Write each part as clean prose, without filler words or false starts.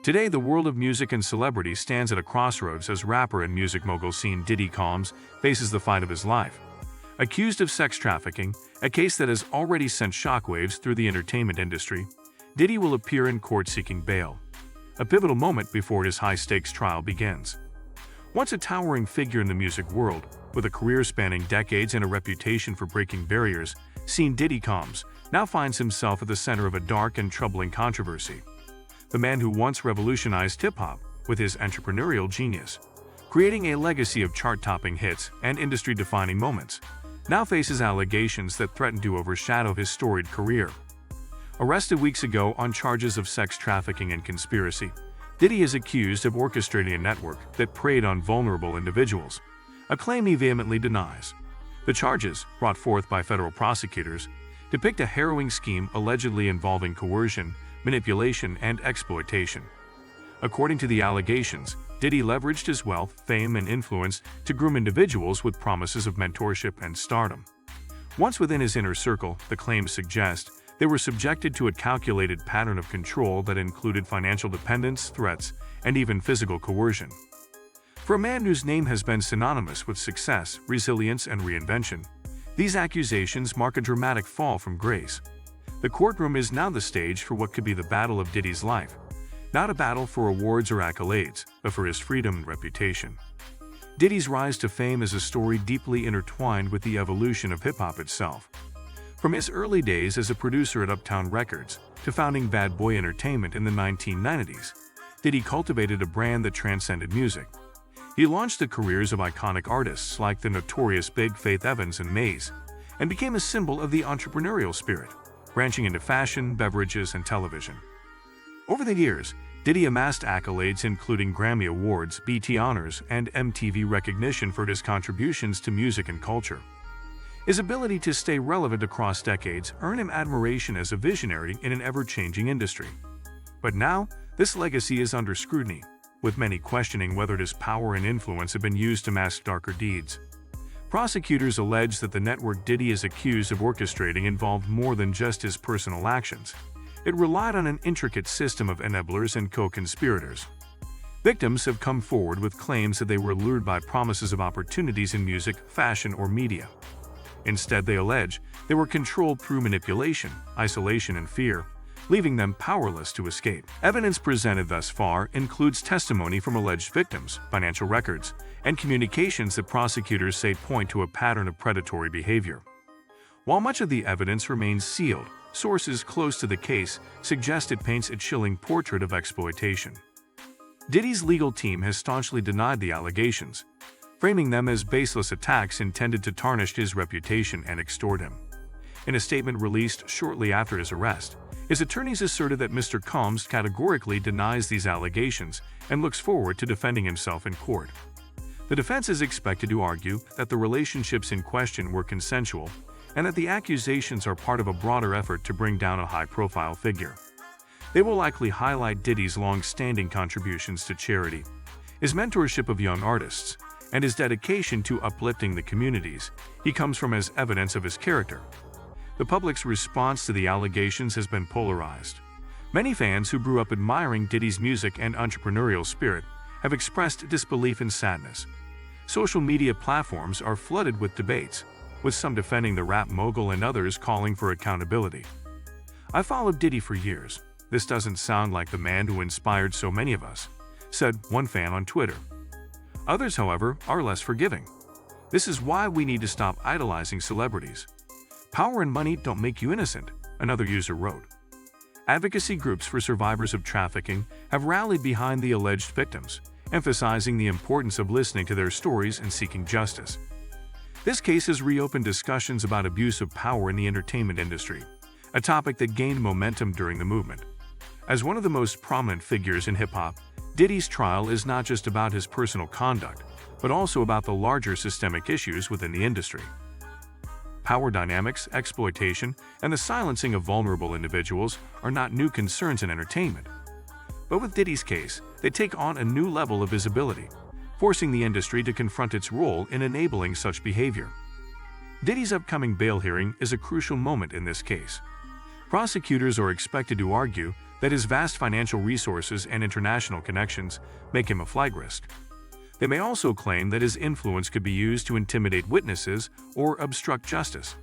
Today, the world of music and celebrity stands at a crossroads as rapper and music mogul scene Diddy Combs faces the fight of his life. Accused of sex trafficking, a case that has already sent shockwaves through the entertainment industry, Diddy will appear in court seeking bail, a pivotal moment before his high-stakes trial begins. Once a towering figure in the music world, with a career spanning decades and a reputation for breaking barriers, scene Diddy Combs now finds himself at the center of a dark and troubling controversy. The man who once revolutionized hip-hop with his entrepreneurial genius, creating a legacy of chart-topping hits and industry-defining moments, now faces allegations that threaten to overshadow his storied career. Arrested weeks ago on charges of sex trafficking and conspiracy, Diddy is accused of orchestrating a network that preyed on vulnerable individuals, a claim he vehemently denies. The charges, brought forth by federal prosecutors, depict a harrowing scheme allegedly involving coercion, manipulation, and exploitation. According to the allegations, Diddy leveraged his wealth, fame, and influence to groom individuals with promises of mentorship and stardom. Once within his inner circle, the claims suggest, they were subjected to a calculated pattern of control that included financial dependence, threats, and even physical coercion. For a man whose name has been synonymous with success, resilience, and reinvention, these accusations mark a dramatic fall from grace. The courtroom is now the stage for what could be the battle of Diddy's life, not a battle for awards or accolades, but for his freedom and reputation. Diddy's rise to fame is a story deeply intertwined with the evolution of hip-hop itself. From his early days as a producer at Uptown Records to founding Bad Boy Entertainment in the 1990s, Diddy cultivated a brand that transcended music. He launched the careers of iconic artists like the notorious Big Faith Evans and Maze, and became a symbol of the entrepreneurial spirit, branching into fashion, beverages, and television. Over the years, Diddy amassed accolades including Grammy Awards, BET Honors, and MTV recognition for his contributions to music and culture. His ability to stay relevant across decades earned him admiration as a visionary in an ever-changing industry. But now, this legacy is under scrutiny, with many questioning whether his power and influence have been used to mask darker deeds. Prosecutors allege that the network Diddy is accused of orchestrating involved more than just his personal actions. It relied on an intricate system of enablers and co-conspirators. Victims have come forward with claims that they were lured by promises of opportunities in music, fashion, or media. Instead, they allege they were controlled through manipulation, isolation, and fear, leaving them powerless to escape. Evidence presented thus far includes testimony from alleged victims, financial records, and communications that prosecutors say point to a pattern of predatory behavior. While much of the evidence remains sealed, sources close to the case suggest it paints a chilling portrait of exploitation. Diddy's legal team has staunchly denied the allegations, framing them as baseless attacks intended to tarnish his reputation and extort him. In a statement released shortly after his arrest, his attorneys asserted that Mr. Combs categorically denies these allegations and looks forward to defending himself in court. The defense is expected to argue that the relationships in question were consensual and that the accusations are part of a broader effort to bring down a high-profile figure. They will likely highlight Diddy's long-standing contributions to charity, his mentorship of young artists, and his dedication to uplifting the communities he comes from as evidence of his character. The public's response to the allegations has been polarized. Many fans who grew up admiring Diddy's music and entrepreneurial spirit have expressed disbelief and sadness. Social media platforms are flooded with debates, with some defending the rap mogul and others calling for accountability. "I followed Diddy for years. This doesn't sound like the man who inspired so many of us," said one fan on Twitter. Others, however, are less forgiving. "This is why we need to stop idolizing celebrities. Power and money don't make you innocent," another user wrote. Advocacy groups for survivors of trafficking have rallied behind the alleged victims, emphasizing the importance of listening to their stories and seeking justice. This case has reopened discussions about abuse of power in the entertainment industry, a topic that gained momentum during the movement. As one of the most prominent figures in hip-hop, Diddy's trial is not just about his personal conduct, but also about the larger systemic issues within the industry. Power dynamics, exploitation, and the silencing of vulnerable individuals are not new concerns in entertainment. But with Diddy's case, they take on a new level of visibility, forcing the industry to confront its role in enabling such behavior. Diddy's upcoming bail hearing is a crucial moment in this case. Prosecutors are expected to argue that his vast financial resources and international connections make him a flight risk. They may also claim that his influence could be used to intimidate witnesses or obstruct justice.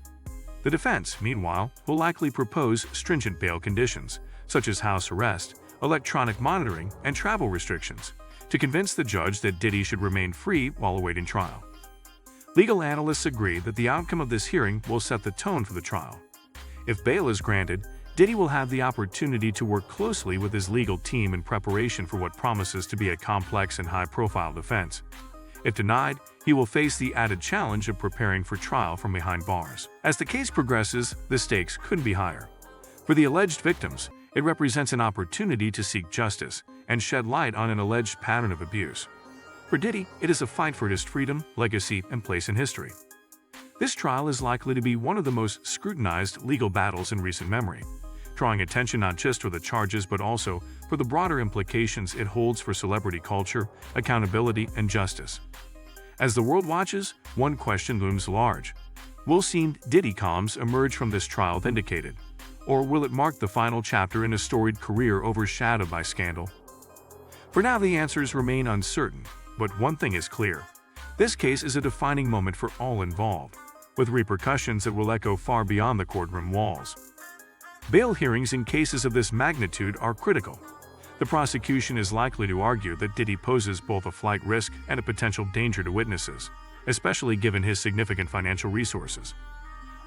The defense, meanwhile, will likely propose stringent bail conditions, such as house arrest, electronic monitoring, and travel restrictions, to convince the judge that Diddy should remain free while awaiting trial. Legal analysts agree that the outcome of this hearing will set the tone for the trial. If bail is granted, Diddy will have the opportunity to work closely with his legal team in preparation for what promises to be a complex and high-profile defense. If denied, he will face the added challenge of preparing for trial from behind bars. As the case progresses, the stakes couldn't be higher. For the alleged victims, it represents an opportunity to seek justice and shed light on an alleged pattern of abuse. For Diddy, it is a fight for his freedom, legacy, and place in history. This trial is likely to be one of the most scrutinized legal battles in recent memory, drawing attention not just for the charges but also for the broader implications it holds for celebrity culture, accountability, and justice. As the world watches, one question looms large. Will Sean Diddy Combs emerge from this trial vindicated? Or will it mark the final chapter in a storied career overshadowed by scandal? For now, the answers remain uncertain, but one thing is clear. This case is a defining moment for all involved, with repercussions that will echo far beyond the courtroom walls. Bail hearings in cases of this magnitude are critical. The prosecution is likely to argue that Diddy poses both a flight risk and a potential danger to witnesses, especially given his significant financial resources.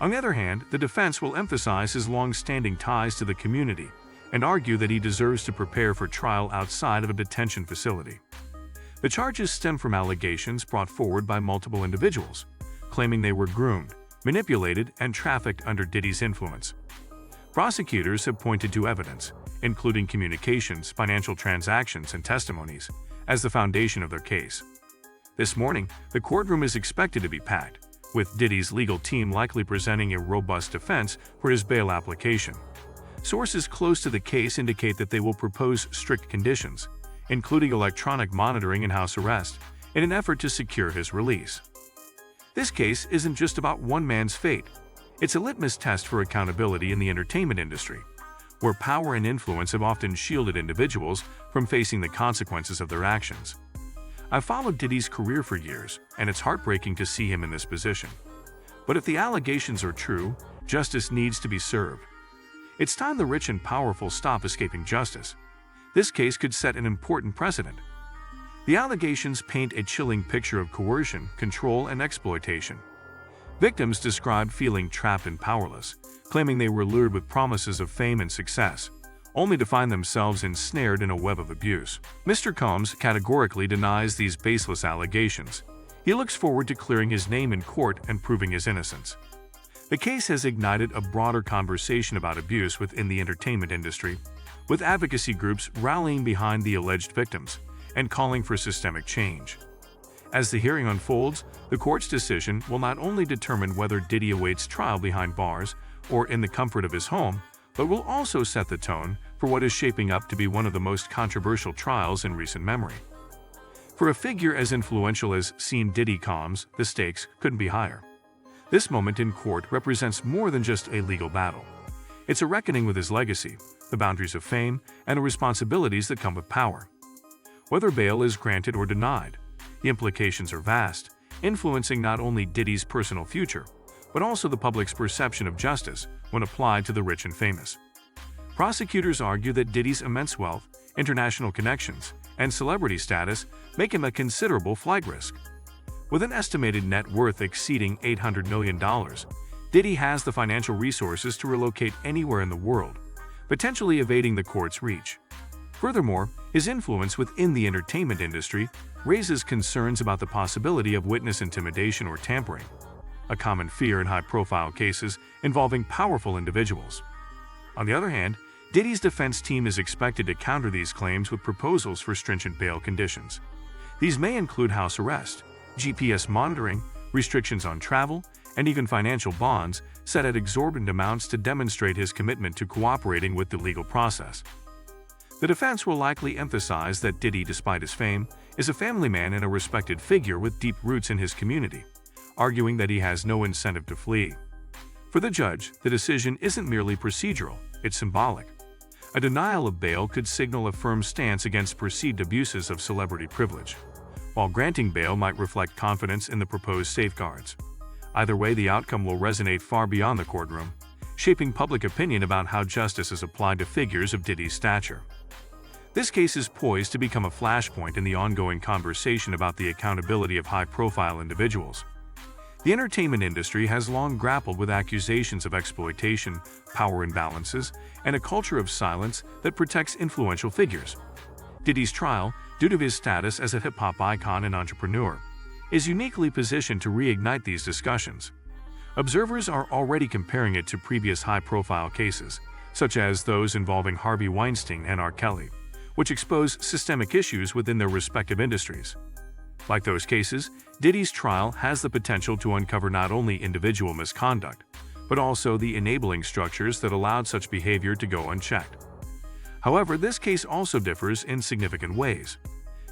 On the other hand, the defense will emphasize his long-standing ties to the community and argue that he deserves to prepare for trial outside of a detention facility. The charges stem from allegations brought forward by multiple individuals, claiming they were groomed, manipulated, and trafficked under Diddy's influence. Prosecutors have pointed to evidence, including communications, financial transactions, and testimonies, as the foundation of their case. This morning, the courtroom is expected to be packed, with Diddy's legal team likely presenting a robust defense for his bail application. Sources close to the case indicate that they will propose strict conditions, including electronic monitoring and house arrest, in an effort to secure his release. This case isn't just about one man's fate. It's a litmus test for accountability in the entertainment industry, where power and influence have often shielded individuals from facing the consequences of their actions. I've followed Diddy's career for years, and it's heartbreaking to see him in this position. But if the allegations are true, justice needs to be served. It's time the rich and powerful stop escaping justice. This case could set an important precedent. The allegations paint a chilling picture of coercion, control, and exploitation. Victims described feeling trapped and powerless, claiming they were lured with promises of fame and success, only to find themselves ensnared in a web of abuse. Mr. Combs categorically denies these baseless allegations. He looks forward to clearing his name in court and proving his innocence. The case has ignited a broader conversation about abuse within the entertainment industry, with advocacy groups rallying behind the alleged victims and calling for systemic change. As the hearing unfolds, the court's decision will not only determine whether Diddy awaits trial behind bars or in the comfort of his home, but will also set the tone for what is shaping up to be one of the most controversial trials in recent memory. For a figure as influential as Sean Diddy Combs, the stakes couldn't be higher. This moment in court represents more than just a legal battle. It's a reckoning with his legacy, the boundaries of fame, and the responsibilities that come with power. Whether bail is granted or denied, the implications are vast, influencing not only Diddy's personal future, but also the public's perception of justice when applied to the rich and famous. Prosecutors argue that Diddy's immense wealth, international connections, and celebrity status make him a considerable flight risk. With an estimated net worth exceeding $800 million, Diddy has the financial resources to relocate anywhere in the world, potentially evading the court's reach. Furthermore, his influence within the entertainment industry raises concerns about the possibility of witness intimidation or tampering, a common fear in high-profile cases involving powerful individuals. On the other hand, Diddy's defense team is expected to counter these claims with proposals for stringent bail conditions. These may include house arrest, GPS monitoring, restrictions on travel, and even financial bonds set at exorbitant amounts to demonstrate his commitment to cooperating with the legal process. The defense will likely emphasize that Diddy, despite his fame, is a family man and a respected figure with deep roots in his community, arguing that he has no incentive to flee. For the judge, the decision isn't merely procedural, it's symbolic. A denial of bail could signal a firm stance against perceived abuses of celebrity privilege, while granting bail might reflect confidence in the proposed safeguards. Either way, the outcome will resonate far beyond the courtroom, shaping public opinion about how justice is applied to figures of Diddy's stature. This case is poised to become a flashpoint in the ongoing conversation about the accountability of high-profile individuals. The entertainment industry has long grappled with accusations of exploitation, power imbalances, and a culture of silence that protects influential figures. Diddy's trial, due to his status as a hip-hop icon and entrepreneur, is uniquely positioned to reignite these discussions. Observers are already comparing it to previous high-profile cases, such as those involving Harvey Weinstein and R. Kelly, which expose systemic issues within their respective industries. Like those cases, Diddy's trial has the potential to uncover not only individual misconduct, but also the enabling structures that allowed such behavior to go unchecked. However, this case also differs in significant ways.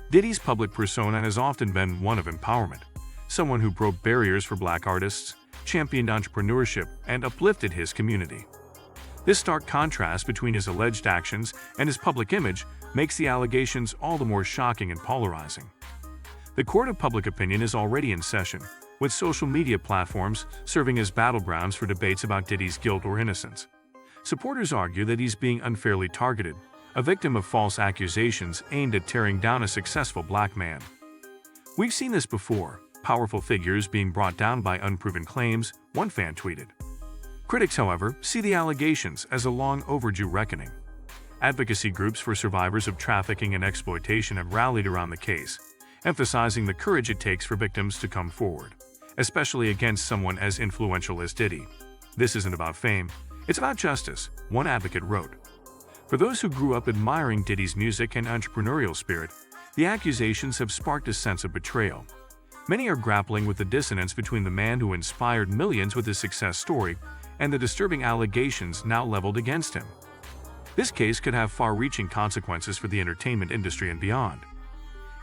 Diddy's public persona has often been one of empowerment, someone who broke barriers for Black artists, championed entrepreneurship, and uplifted his community. This stark contrast between his alleged actions and his public image makes the allegations all the more shocking and polarizing. The court of public opinion is already in session, with social media platforms serving as battlegrounds for debates about Diddy's guilt or innocence. Supporters argue that he's being unfairly targeted, a victim of false accusations aimed at tearing down a successful Black man. We've seen this before, powerful figures being brought down by unproven claims, one fan tweeted. Critics, however, see the allegations as a long overdue reckoning. Advocacy groups for survivors of trafficking and exploitation have rallied around the case, emphasizing the courage it takes for victims to come forward, especially against someone as influential as Diddy. This isn't about fame, it's about justice, one advocate wrote. For those who grew up admiring Diddy's music and entrepreneurial spirit, the accusations have sparked a sense of betrayal. Many are grappling with the dissonance between the man who inspired millions with his success story and the disturbing allegations now leveled against him. This case could have far-reaching consequences for the entertainment industry and beyond.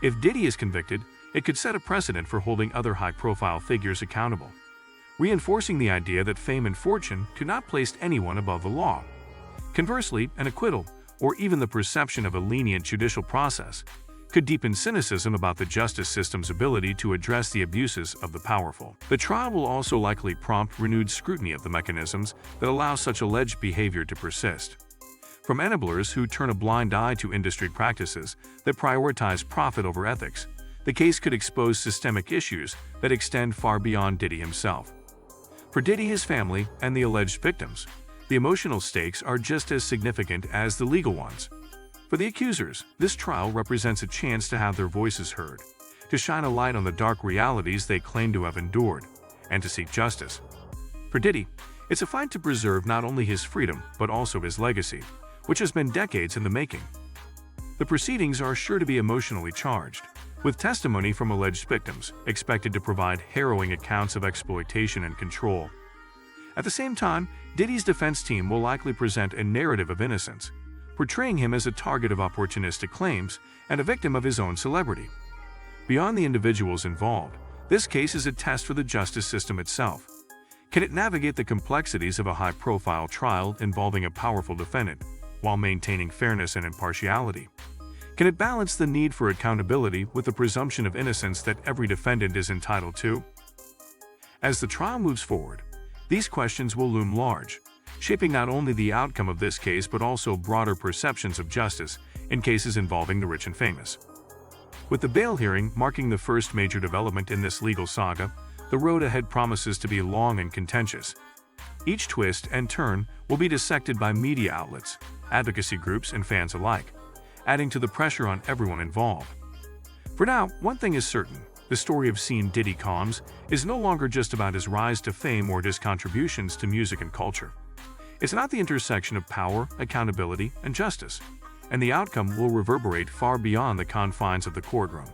If Diddy is convicted, it could set a precedent for holding other high-profile figures accountable, reinforcing the idea that fame and fortune could not place anyone above the law. Conversely, an acquittal, or even the perception of a lenient judicial process, could deepen cynicism about the justice system's ability to address the abuses of the powerful. The trial will also likely prompt renewed scrutiny of the mechanisms that allow such alleged behavior to persist. From enablers who turn a blind eye to industry practices that prioritize profit over ethics, the case could expose systemic issues that extend far beyond Diddy himself. For Diddy, his family, and the alleged victims, the emotional stakes are just as significant as the legal ones. For the accusers, this trial represents a chance to have their voices heard, to shine a light on the dark realities they claim to have endured, and to seek justice. For Diddy, it's a fight to preserve not only his freedom but also his legacy, which has been decades in the making. The proceedings are sure to be emotionally charged, with testimony from alleged victims expected to provide harrowing accounts of exploitation and control. At the same time, Diddy's defense team will likely present a narrative of innocence, portraying him as a target of opportunistic claims and a victim of his own celebrity. Beyond the individuals involved, this case is a test for the justice system itself. Can it navigate the complexities of a high-profile trial involving a powerful defendant, while maintaining fairness and impartiality? Can it balance the need for accountability with the presumption of innocence that every defendant is entitled to? As the trial moves forward, these questions will loom large, shaping not only the outcome of this case but also broader perceptions of justice in cases involving the rich and famous. With the bail hearing marking the first major development in this legal saga, the road ahead promises to be long and contentious. Each twist and turn will be dissected by media outlets, advocacy groups, and fans alike, adding to the pressure on everyone involved. For now, one thing is certain: the story of Sean Diddy Combs is no longer just about his rise to fame or his contributions to music and culture. It's not the intersection of power, accountability, and justice, and the outcome will reverberate far beyond the confines of the courtroom.